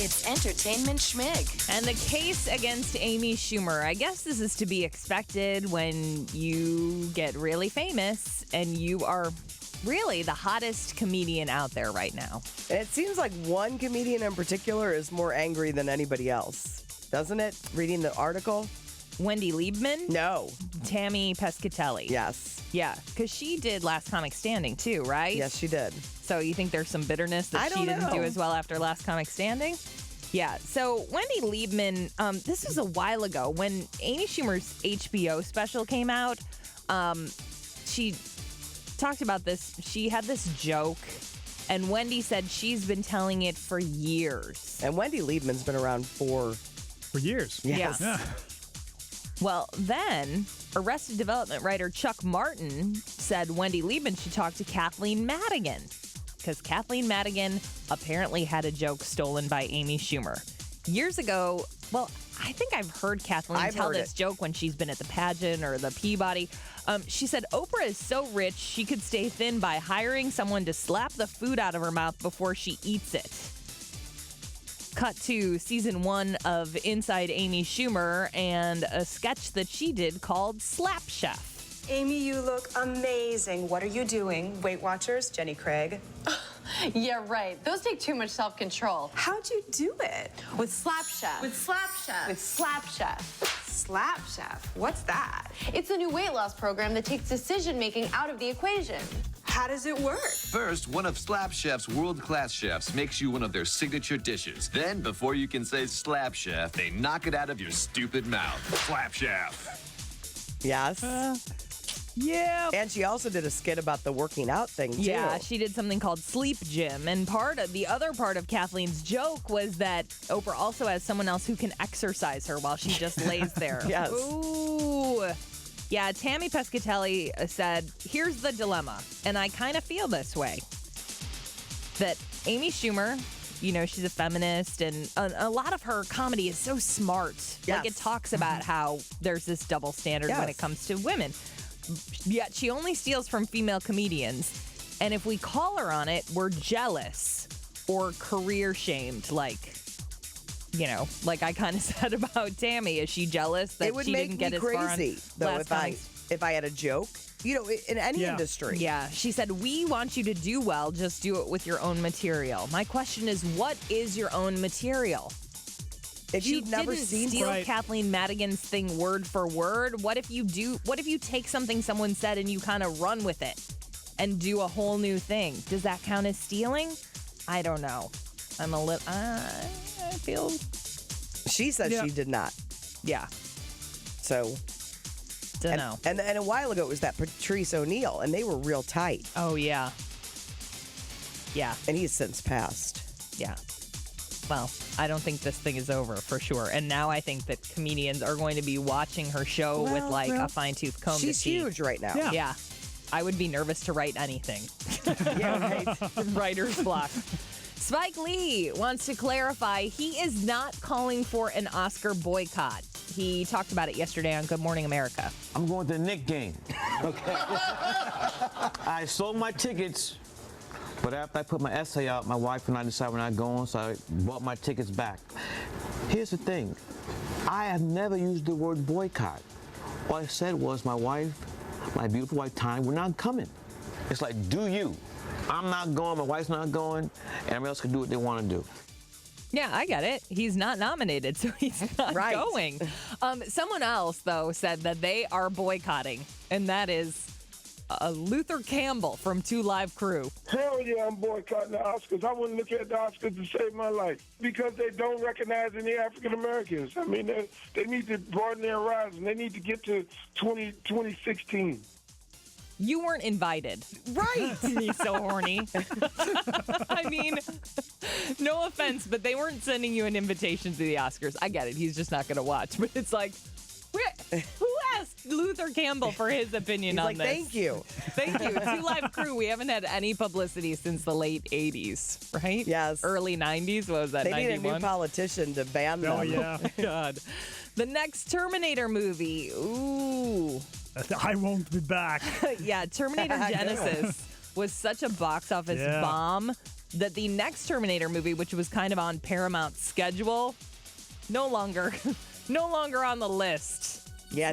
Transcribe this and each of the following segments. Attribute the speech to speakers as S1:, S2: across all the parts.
S1: It's Entertainment Schmig.
S2: And the case against Amy Schumer. I guess this is to be expected when you get really famous and you are really the hottest comedian out there right now.
S3: It seems like one comedian in particular is more angry than anybody else, doesn't it? Reading the article?
S2: Wendy Liebman?
S3: No.
S2: Tammy Pescatelli.
S3: Yes.
S2: Yeah, because she did Last Comic Standing too, right?
S3: Yes, she did.
S2: So you think there's some bitterness that she didn't do as well after Last Comic Standing? Yeah. So Wendy Liebman, this was a while ago when Amy Schumer's HBO special came out. She talked about this. She had this joke, and Wendy said she's been telling it for years.
S3: And Wendy Liebman's been around for
S4: years.
S3: Yes.
S2: Yeah.
S4: Yeah.
S2: Well, then Arrested Development writer Chuck Martin said Wendy Liebman should talk to Kathleen Madigan because Kathleen Madigan apparently had a joke stolen by Amy Schumer. Years ago, well, I think I've heard Kathleen tell this joke when she's been at the pageant or the Peabody. She said Oprah is so rich she could stay thin by hiring someone to slap the food out of her mouth before she eats it. Cut to season 1 of Inside Amy Schumer and a sketch that she did called Slap Chef.
S5: Amy, you look amazing. What are you doing? Weight Watchers, Jenny Craig.
S6: Yeah, right. Those take too much self-control.
S5: How'd you do it?
S6: With Slap Chef.
S5: With Slap Chef.
S6: With Slap Chef.
S5: Slap Chef? What's that?
S6: It's a new weight loss program that takes decision-making out of the equation.
S5: How does it work?
S7: First, one of Slap Chef's world-class chefs makes you one of their signature dishes. Then, before you can say Slap Chef, they knock it out of your stupid mouth. Slap Chef.
S3: Yes.
S2: Yeah.
S3: And she also did a skit about the working out thing, too.
S2: Yeah, she did something called Sleep Gym. And the other part of Kathleen's joke was that Oprah also has someone else who can exercise her while she just lays there.
S3: Yes.
S2: Ooh. Yeah, Tammy Pescatelli said, here's the dilemma, and I kind of feel this way, that Amy Schumer, she's a feminist, and a lot of her comedy is so smart.
S3: Yes.
S2: Like, it talks about how there's this double standard when it comes to women. Yet she only steals from female comedians, and if we call her on it, we're jealous or career shamed, like I kind of said about Tammy. Is she jealous that she didn't get as far on
S3: It would make me crazy, though, if I had a joke, in any industry.
S2: Yeah. She said, we want you to do well. Just do it with your own material. My question is, what is your own material?
S3: If you've never seen
S2: steal Kathleen Madigan's thing word for word, what if you take something someone said and you kind of run with it and do a whole new thing? Does that count as stealing? I don't know. I'm a little... I feel...
S3: She said she did not.
S2: Yeah.
S3: So...
S2: Don't know.
S3: And a while ago, it was that Patrice O'Neill, and they were real tight.
S2: Oh, yeah. Yeah.
S3: And he's since passed.
S2: Yeah. Well, I don't think this thing is over, for sure. And now I think that comedians are going to be watching her show with, a fine-tooth comb.
S3: She's huge right now.
S2: Yeah. I would be nervous to write anything.
S3: Yeah, right.
S2: Writer's block. Spike Lee wants to clarify he is not calling for an Oscar boycott. He talked about it yesterday on Good Morning America.
S8: I'm going to the Knicks game. Okay. I sold my tickets, but after I put my essay out, my wife and I decided we're not going, so I bought my tickets back. Here's the thing. I have never used the word boycott. All I said was my wife, my beautiful wife, Tanya, we're not coming. It's like, do you? I'm not going, my wife's not going, and everyone else can do what they want to do.
S2: Yeah, I get it. He's not nominated, so he's not going. Someone else, though, said that they are boycotting, and that is Luther Campbell from 2 Live Crew.
S9: Hell yeah, I'm boycotting the Oscars. I wouldn't look at the Oscars to save my life because they don't recognize any African Americans. I mean, they need to broaden their horizon. They need to get to 2016.
S2: You weren't invited. Right. He's so horny. I mean, no offense, but they weren't sending you an invitation to the Oscars. I get it. He's just not going to watch. But it's like, who asked Luther Campbell for his opinion on this?
S3: Thank you.
S2: Thank you. 2 Live Crew. We haven't had any publicity since the late 80s, right?
S3: Yes.
S2: Early 90s. What was that,
S3: They
S2: 91?
S3: need a new politician to ban them.
S4: Oh, yeah.
S2: God. The next Terminator movie. Ooh.
S4: I won't be back.
S2: Yeah, Terminator Genesis was such a box office bomb that the next Terminator movie, which was kind of on Paramount's schedule, no longer on the list.
S3: Yeah,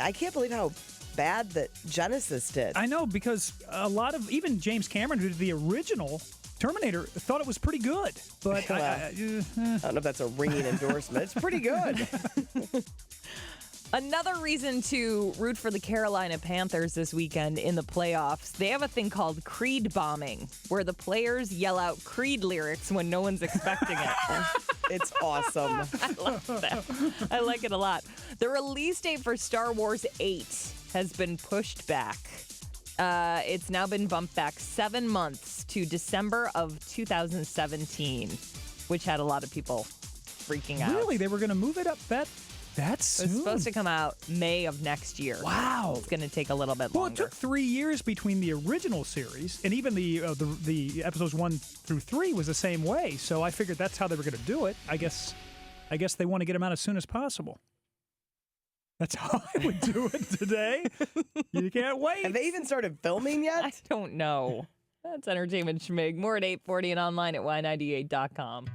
S3: I can't believe how bad that Genesis did.
S4: I know, because a lot of, even James Cameron, who did the original Terminator, thought it was pretty good. But
S3: Well, I don't know if that's a ringing endorsement. It's pretty good.
S2: Another reason to root for the Carolina Panthers this weekend in the playoffs, they have a thing called Creed bombing, where the players yell out Creed lyrics when no one's expecting it.
S3: It's awesome.
S2: I love that. I like it a lot. The release date for Star Wars 8 has been pushed back. It's now been bumped back 7 months to December of 2017, which had a lot of people freaking out.
S4: really, they were going to move it up that soon?
S2: It's supposed to come out May of next year.
S4: Wow.
S2: It's going to take a little bit
S4: Well,
S2: longer.
S4: it took 3 years between the original series, and even the episodes 1 through 3 was the same way. So I figured that's how they were going to do it. I guess they want to get them out as soon as possible. That's how I would do it today. You can't wait.
S3: Have they even started filming yet?
S2: I don't know. That's Entertainment Schmig. More at 8:40 and online at y98.com.